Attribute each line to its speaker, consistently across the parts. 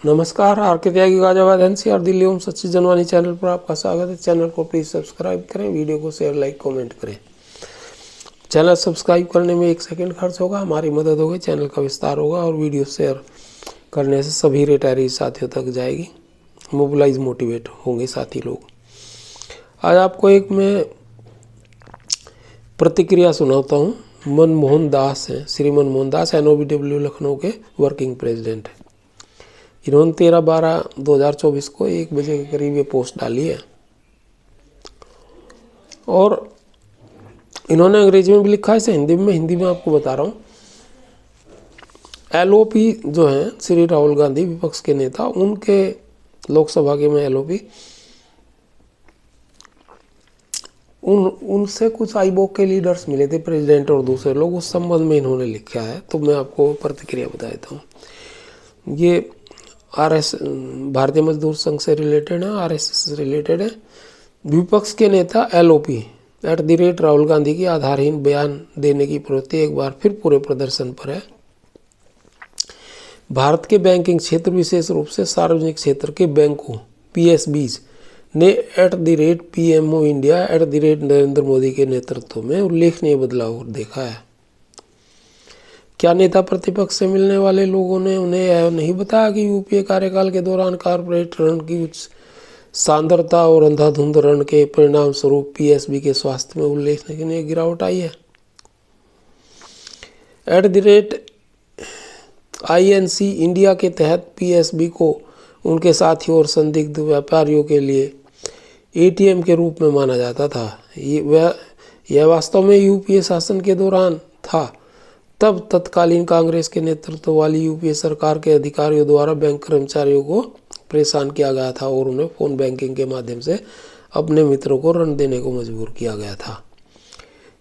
Speaker 1: नमस्कार, आर के त्यागी गाजियाबाद एनसीआर दिल्ली ओम सच्ची जनवानी चैनल पर आपका स्वागत है। चैनल को प्लीज़ सब्सक्राइब करें, वीडियो को शेयर, लाइक, कमेंट करें। चैनल सब्सक्राइब करने में 1 सेकंड खर्च होगा, हमारी मदद होगी, चैनल का विस्तार होगा और वीडियो शेयर करने से सभी रिटायरी साथियों तक जाएगी, मोबिलाइज मोटिवेट होंगे साथी लोग। आज आपको एक मैं प्रतिक्रिया सुनाता हूँ। मनमोहन दास हैं, श्री मनमोहन दास NOBW लखनऊ के वर्किंग प्रेसिडेंट हैं। इन्होंने 13/12/2024 को 1 बजे के करीब ये पोस्ट डाली है और इन्होंने अंग्रेजी में भी लिखा है, इसे हिंदी में आपको बता रहा हूँ। LOP जो हैं श्री राहुल गांधी, विपक्ष के नेता, उनके लोकसभा के में LOP उनसे कुछ आईबॉक के लीडर्स मिले थे, प्रेसिडेंट और दूसरे लोग, उस संबंध में इन्होंने लिखा है। तो मैं आपको प्रतिक्रिया बता देता हूँ। ये भारतीय मजदूर संघ से रिलेटेड है, RSS से रिलेटेड है। विपक्ष के नेता LOP राहुल गांधी की आधारहीन बयान देने की प्रवृत्ति एक बार फिर पूरे प्रदर्शन पर है। भारत के बैंकिंग क्षेत्र, विशेष रूप से सार्वजनिक क्षेत्र के बैंकों PSBs ने @PMO इंडिया नरेंद्र मोदी के नेतृत्व में उल्लेखनीय बदलाव देखा है। क्या नेता प्रतिपक्ष से मिलने वाले लोगों ने उन्हें यह नहीं बताया कि UPA कार्यकाल के दौरान कॉर्पोरेट ऋण की उच्च सांद्रता और अंधाधुंध ऋण के परिणाम स्वरूप PSB के स्वास्थ्य में उल्लेखनीय गिरावट आई है। @INC इंडिया के तहत PSB को उनके साथियों और संदिग्ध व्यापारियों के लिए ATM के रूप में माना जाता था। यह वास्तव में UPA शासन के दौरान था। तब तत्कालीन कांग्रेस के नेतृत्व वाली UPA सरकार के अधिकारियों द्वारा बैंक कर्मचारियों को परेशान किया गया था और उन्हें फ़ोन बैंकिंग के माध्यम से अपने मित्रों को ऋण देने को मजबूर किया गया था।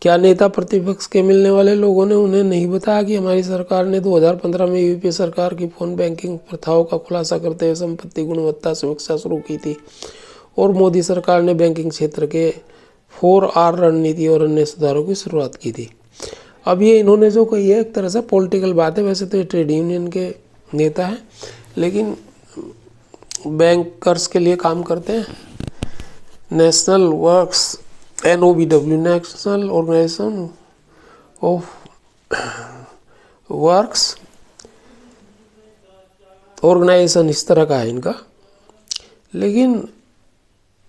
Speaker 1: क्या नेता प्रतिपक्ष के मिलने वाले लोगों ने उन्हें नहीं बताया कि हमारी सरकार ने 2015 में UPA सरकार की फ़ोन बैंकिंग प्रथाओं का खुलासा करते हुए संपत्ति गुणवत्ता समीक्षा शुरू की थी और मोदी सरकार ने बैंकिंग क्षेत्र के 4R रणनीति और अन्य सुधारों की शुरुआत की थी। अब ये इन्होंने जो कही है एक तरह से पॉलिटिकल बात है। वैसे तो ये ट्रेड यूनियन के नेता हैं, लेकिन बैंकर्स के लिए काम करते हैं। National works NOBW, national organization of works organization, इस तरह का है इनका। लेकिन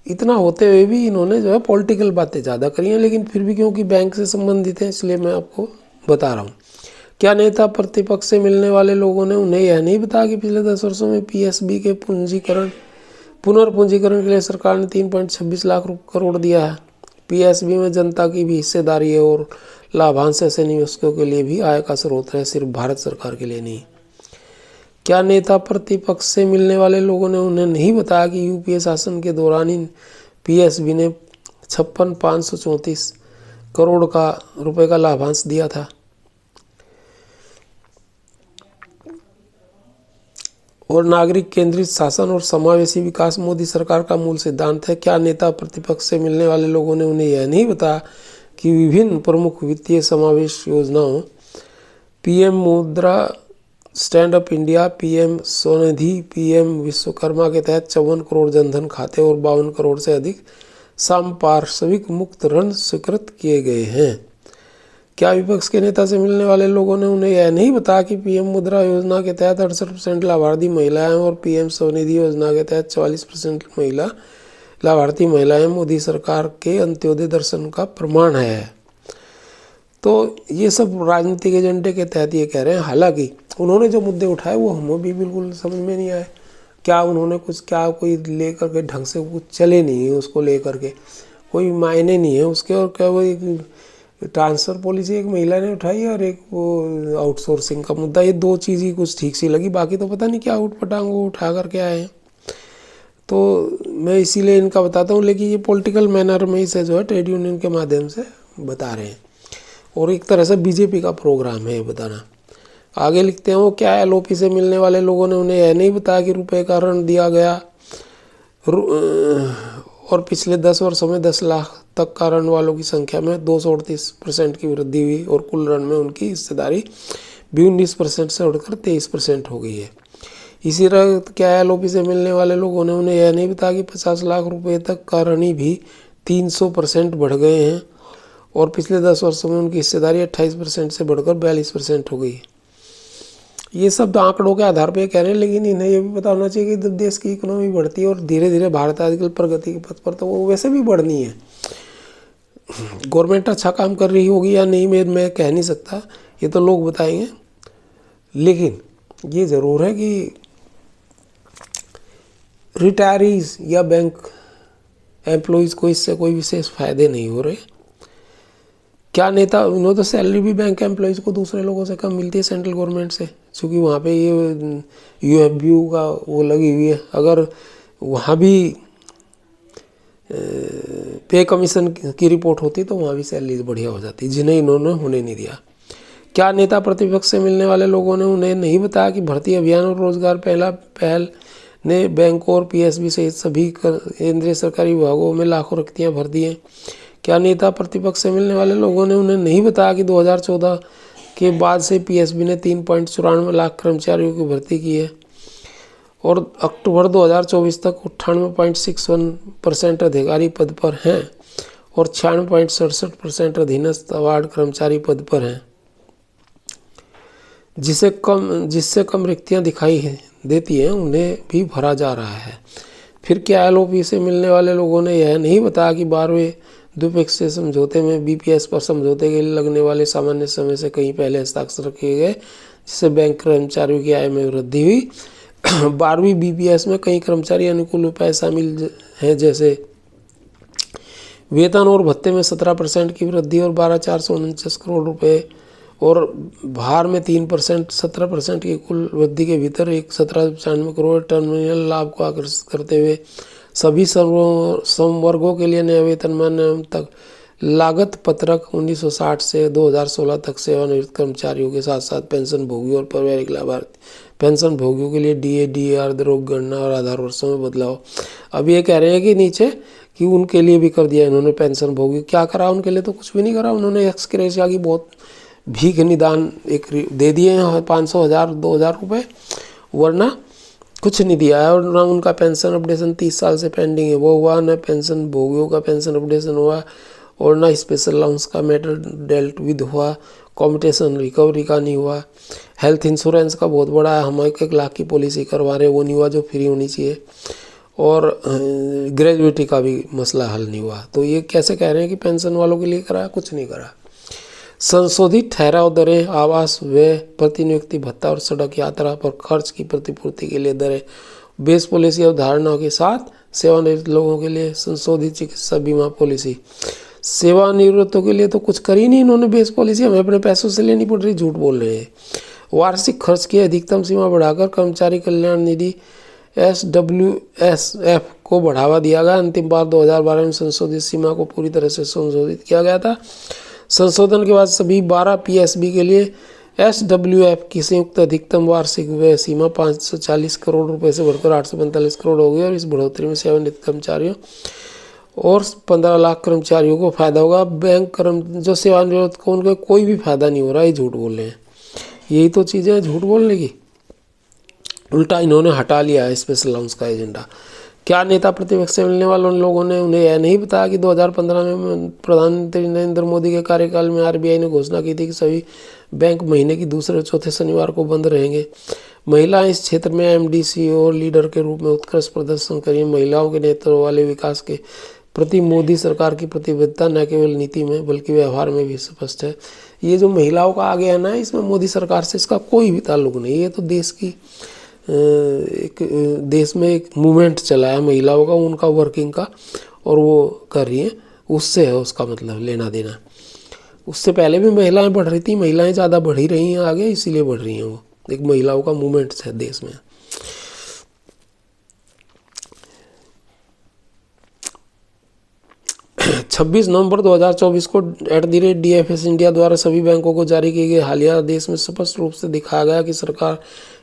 Speaker 1: इतना होते हुए भी इन्होंने जो है पॉलिटिकल बातें ज़्यादा करी हैं, लेकिन फिर भी क्योंकि बैंक से संबंधित है इसलिए मैं आपको बता रहा हूँ। क्या नेता प्रतिपक्ष से मिलने वाले लोगों ने उन्हें यह नहीं बताया कि पिछले 10 वर्षों में PSB के पुनर्पूंजीकरण के लिए सरकार ने 3.26 लाख करोड़ दिया है। PSB में जनता की भी हिस्सेदारी है और लाभांश ऐसे निवेशकों के लिए भी आय का स्रोत है, सिर्फ भारत सरकार के लिए नहीं। क्या नेता प्रतिपक्ष से मिलने वाले लोगों ने उन्हें नहीं बताया कि UPA शासन के दौरान इन PSB ने 56,534 करोड़ रुपए का लाभांश दिया था और नागरिक केंद्रित शासन और समावेशी विकास मोदी सरकार का मूल सिद्धांत है। क्या नेता प्रतिपक्ष से मिलने वाले लोगों ने उन्हें यह नहीं बताया कि विभिन्न प्रमुख वित्तीय समावेश योजनाओं PM मुद्रा, stand up India, PM Svanidhi, PM Vishwakarma के तहत 54 करोड़ जनधन खाते और 52 करोड़ से अधिक संपार्श्विक मुक्त ऋण स्वीकृत किए गए हैं। क्या विपक्ष के नेता से मिलने वाले लोगों ने उन्हें यह नहीं बताया कि PM मुद्रा योजना के तहत 68% लाभार्थी महिलाएं और PM स्वनिधि योजना के तहत 44% लाभार्थी महिलाएं मोदी सरकार के अंत्योदय दर्शन का प्रमाण है। तो ये सब राजनीतिक एजेंडे के तहत ये कह रहे हैं। हालांकि उन्होंने जो मुद्दे उठाए वो हमें भी बिल्कुल समझ में नहीं आए। क्या उन्होंने कोई लेकर के ढंग से कुछ चले नहीं है, उसको लेकर के कोई मायने नहीं है उसके। और क्या वो ट्रांसफ़र पॉलिसी एक महिला ने उठाई और एक वो आउटसोर्सिंग का मुद्दा, ये 2 चीज़ ही कुछ ठीक सी लगी, बाकी तो पता नहीं क्या उठपटांग वो उठा करके आए हैं। तो मैं इसीलिए इनका बताता हूँ, लेकिन ये पॉलिटिकल मैनर में इसे जो है ट्रेड यूनियन के माध्यम से बता रहे हैं और एक तरह से BJP का प्रोग्राम है ये बताना। आगे लिखते हैं, वो क्या LOP से मिलने वाले लोगों ने उन्हें यह नहीं बताया कि रुपए का ऋण दिया गया और पिछले 10 वर्षों में 10 लाख तक का ऋण वालों की संख्या में 238% की वृद्धि हुई और कुल ऋण में उनकी हिस्सेदारी भी 19% से उठकर 23% हो गई है। इसी तरह क्या LOP से मिलने वाले लोगों ने उन्हें यह नहीं बताया कि 50 लाख रुपए तक का ऋणी भी 300% बढ़ गए हैं और पिछले 10 वर्षों में उनकी हिस्सेदारी 28% से बढ़कर 42% हो गई। ये सब आंकड़ों के आधार पर कह रहे हैं, लेकिन इन्हें यह भी पता होना चाहिए कि जब देश की इकोनॉमी बढ़ती है और धीरे धीरे भारत आजकल प्रगति के पथ पर, तो वो वैसे भी बढ़नी है। गवर्नमेंट अच्छा काम कर रही होगी या नहीं मैं कह नहीं सकता, ये तो लोग बताएंगे। लेकिन ये ज़रूर है कि रिटायरीज या बैंक एम्प्लॉयज़ को इससे कोई विशेष फायदे नहीं हो रहे। क्या नेता, उन्होंने तो सैलरी भी बैंक एम्प्लॉयज़ को दूसरे लोगों से कम मिलती है सेंट्रल गवर्नमेंट से, क्योंकि वहाँ पे ये UFBU का वो लगी हुई है। अगर वहाँ भी पे कमीशन की रिपोर्ट होती तो वहाँ भी सैलरी बढ़िया हो जाती, जिन्हें इन्होंने होने नहीं दिया। क्या नेता प्रतिपक्ष से मिलने वाले लोगों ने उन्हें नहीं बताया कि भर्ती अभियान और रोजगार पहल ने बैंकों और PSB सहित सभी केंद्रीय सरकारी विभागों में लाखों रिक्तियां भर दी हैं। क्या नेता प्रतिपक्ष से मिलने वाले लोगों ने उन्हें नहीं बताया कि 2014 के बाद से PSB ने 3.94 लाख कर्मचारियों की भर्ती की है और अक्टूबर 2024 तक 98.61% अधिकारी पद पर हैं और 96.67% अधीनस्थ अवार्ड कर्मचारी पद पर हैं, जिससे कम रिक्तियां दिखाई देती हैं उन्हें भी भरा जा रहा है। फिर क्या LOP से मिलने वाले लोगों ने यह नहीं बताया कि 12वें द्विपक्षीय समझौते में BPS पर समझौते के लिए लगने वाले सामान्य समय से कहीं पहले हस्ताक्षर किए गए, जिससे बैंक कर्मचारियों की आय में वृद्धि हुई। 12वीं BPS में कई कर्मचारी अनुकूल उपाय शामिल हैं, जैसे वेतन और भत्ते में 17% की वृद्धि और 12,449 करोड़ रुपए और भार में 3% 17% की कुल वृद्धि के भीतर 1795 करोड़ टर्मिनल लाभ को आकर्षित करते हुए सभी संवर्गों के लिए नया वेतनमान तक लागत पत्रक 1960 से 2016 तक सेवानिवृत्त कर्मचारियों के साथ साथ पेंशन भोगियों और पारिवारिक लाभार्थी पेंशन भोगियों के लिए DA DAR दरों गणना और आधार वर्षों में बदलाव। अब ये कह रहे हैं कि नीचे कि उनके लिए भी कर दिया इन्होंने पेंशन भोगी। क्या करा उनके लिए? तो कुछ भी नहीं करा उन्होंने। एक्स ग्रेशिया की बहुत भीख निदान एक दे दिए हैं 500 हज़ार 2,000 रुपये, वरना कुछ नहीं दिया है। और ना उनका पेंशन अपडेशन 30 साल से पेंडिंग है वो हुआ, ना पेंशन भोगियों का पेंशन अपडेशन हुआ और ना स्पेशल अलाउंस का मैटर डेल्ट विद हुआ, कॉम्पिटिशन रिकवरी का नहीं हुआ। हेल्थ इंश्योरेंस का बहुत बड़ा है, हम 1 लाख की पॉलिसी करवा रहे वो नहीं हुआ जो फ्री होनी चाहिए, और ग्रेजुएटी का भी मसला हल नहीं हुआ। तो ये कैसे कह रहे हैं कि पेंशन वालों के लिए करा? कुछ नहीं करा। संशोधित ठहराव दरें, आवास व्यय, प्रतिनियुक्ति भत्ता और सड़क यात्रा पर खर्च की प्रतिपूर्ति के लिए दरें, बेस पॉलिसी अवधारणाओं के साथ सेवानिवृत्त लोगों के लिए संशोधित चिकित्सा बीमा पॉलिसी। सेवानिवृत्तों के लिए तो कुछ करी नहीं इन्होंने बेस पॉलिसी, हमें अपने पैसों से लेनी पड़ रही, झूठ बोल रहे हैं। वार्षिक खर्च की अधिकतम सीमा बढ़ाकर कर्मचारी कल्याण निधि SWSF को बढ़ावा दिया गया। अंतिम बार 2012 में संशोधित सीमा को पूरी तरह से संशोधित किया गया था। संशोधन के बाद सभी 12 PSB के लिए SWF की संयुक्त अधिकतम वार्षिक व्यय सीमा 540 करोड़ रुपए से बढ़कर 845 करोड़ हो गई और इस बढ़ोतरी में सेवानिवृत्त कर्मचारियों और 15 लाख कर्मचारियों को फायदा होगा। बैंक जो सेवानिवृत्त को उनका कोई भी फायदा नहीं हो रहा, ये झूठ बोल रहे हैं। यही तो चीज़ें झूठ बोलने की, उल्टा इन्होंने हटा लिया है स्पेशल अलाउंस का एजेंडा। क्या नेता प्रतिपक्ष से मिलने वाले लोगों ने उन्हें यह नहीं बताया कि 2015 में प्रधानमंत्री नरेंद्र मोदी के कार्यकाल में RBI ने घोषणा की थी कि सभी बैंक महीने की दूसरे और चौथे शनिवार को बंद रहेंगे। महिलाएं इस क्षेत्र में MD CEO और लीडर के रूप में उत्कृष्ट प्रदर्शन करें। महिलाओं के नेतृत्व वाले विकास के प्रति मोदी सरकार की प्रतिबद्धता न केवल नीति में बल्कि व्यवहार में भी स्पष्ट है। ये जो महिलाओं का आगे आना है, इसमें मोदी सरकार से इसका कोई भी ताल्लुक नहीं। ये तो देश की देश में एक मूवमेंट चला है महिलाओं का, उनका वर्किंग का, और वो कर रही हैं, उससे है उसका मतलब लेना देना। उससे पहले भी महिलाएं बढ़ रही थी, महिलाएं ज़्यादा बढ़ ही रही हैं आगे, इसीलिए बढ़ रही हैं। वो एक महिलाओं का मूवमेंट है देश में। 26 नवंबर 2024 को @DFS इंडिया द्वारा सभी बैंकों को जारी किए गए हालिया आदेश में स्पष्ट रूप से दिखाया गया कि सरकार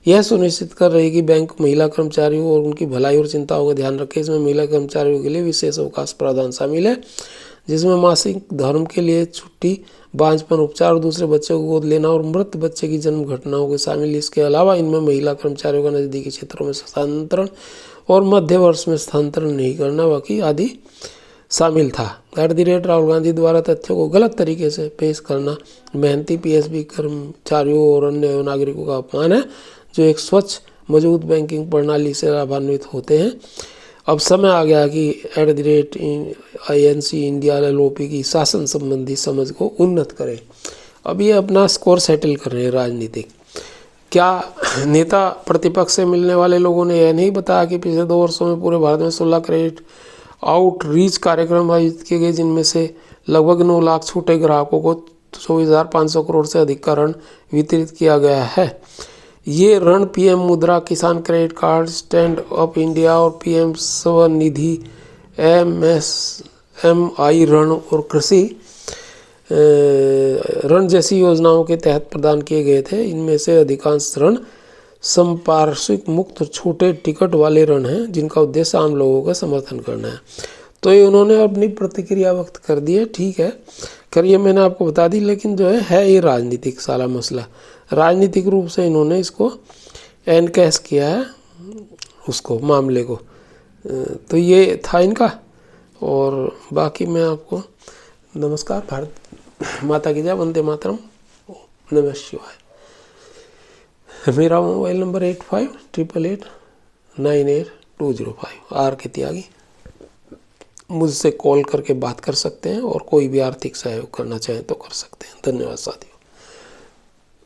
Speaker 1: यह सुनिश्चित कर रही है कि बैंक महिला कर्मचारियों और उनकी भलाई और चिंताओं का ध्यान रखे। इसमें महिला कर्मचारियों के लिए विशेष अवकाश प्रावधान शामिल है, जिसमें मासिक धर्म के लिए छुट्टी, बांझपन उपचार और दूसरे बच्चे को गोद लेना और मृत बच्चे की जन्म घटनाओं को शामिल। इसके अलावा इनमें महिला कर्मचारियों का नजदीकी क्षेत्रों में स्थानांतरण और मध्य वर्ष में स्थानांतरण नहीं करना बाकी आदि शामिल था। राहुल गांधी द्वारा तथ्यों को गलत तरीके से पेश करना मेहनती पीएसबी कर्मचारियों और अन्य नागरिकों का अपमान है जो एक स्वच्छ मजबूत बैंकिंग प्रणाली से लाभान्वित होते हैं। अब समय आ गया कि @INC इंडिया LLP की शासन संबंधी समझ को उन्नत करें। अब ये अपना स्कोर सेटल कर रहे हैं राजनीतिक। क्या नेता प्रतिपक्ष से मिलने वाले लोगों ने यह नहीं बताया कि पिछले 2 वर्षों में पूरे भारत में 16 क्रेडिट आउटरीच कार्यक्रम आयोजित किए गए, जिनमें से लगभग 9 लाख छोटे ग्राहकों को 24,500 करोड़ से अधिक का ऋण वितरित किया गया है। ये ऋण पीएम मुद्रा, किसान credit card, stand up India और पीएम स्वनिधि, MSMI ऋण और कृषि ऋण जैसी योजनाओं के तहत प्रदान किए गए थे। इनमें से अधिकांश ऋण संपार्श्विक मुक्त छोटे टिकट वाले ऋण हैं जिनका उद्देश्य आम लोगों का समर्थन करना है। तो ये उन्होंने अपनी प्रतिक्रिया व्यक्त कर दी है। ठीक है, करिए, मैंने आपको बता दी, लेकिन जो है ये राजनीतिक सारा मसला, राजनीतिक रूप से इन्होंने इसको एनकैश किया है उसको मामले को। तो ये था इनका। और बाकी मैं आपको नमस्कार, भारत माता की जय, वंदे मातरम, नमः शिवाय। मेरा मोबाइल नंबर 8588898205 आर के त्यागी। मुझसे कॉल करके बात कर सकते हैं और कोई भी आर्थिक सहयोग करना चाहें तो कर सकते हैं। धन्यवाद साथी।